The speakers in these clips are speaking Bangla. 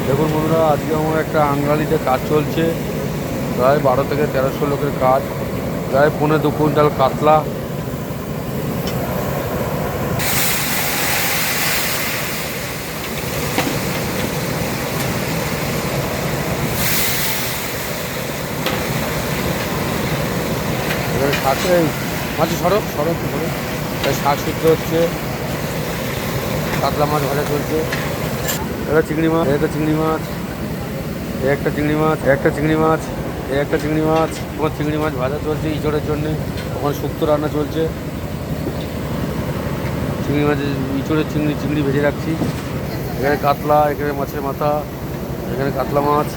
দেখুন বন্ধুরা, আজকে আমার একটা আঙ্গালিতে কাজ চলছে। প্রায় 12 থেকে 1300 লোকের কাজ। প্রায় 1.25 কুইন্টাল কাতলা। এখানে শাকে মাছি সড়ক সড়ক সড়ক শাক সিদ্ধ হচ্ছে, কাতলা মাছ ভাজা চলছে। এটা চিংড়ি মাছ, এটা চিংড়ি মাছ, একটা চিংড়ি মাছ, একটা চিংড়ি মাছ, একটা চিংড়ি মাছ। তোমার চিংড়ি মাছ ভাজা চলছে ইঁচড়ের জন্যে। ওখানে শুক্তো রান্না চলছে। চিংড়ি মাছের ইঁচড়ের চিংড়ি চিংড়ি ভেজে রাখছি। এখানে কাতলা, এখানে মাছের মাথা, এখানে কাতলা মাছ।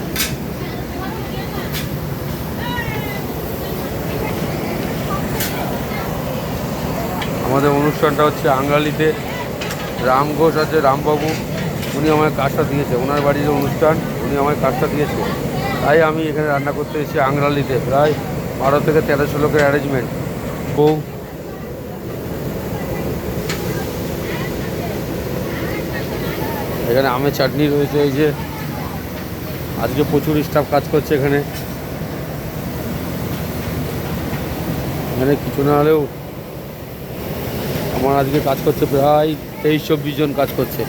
আমাদের অনুষ্ঠানটা হচ্ছে আঙ্গালিতে। রাম ঘোষ আছে, রামবাবু, উনি আমায় কাজটা দিয়েছে। ওনার বাড়ির অনুষ্ঠান, উনি আমায় কাজটা দিয়েছে। তাই আমি এখানে রান্না করতে এসেছি আঙ্গালিতে। প্রায় 12 থেকে 1300 লোকের অ্যারেঞ্জমেন্ট। বউ, এখানে আমের চাটনি রয়েছে। এই যে আজকে প্রচুর স্টাফ কাজ করছে এখানে। এখানে কিছু না হলেও আমার আজকে কাজ করছে প্রায় 23-24 জন কাজ করছে।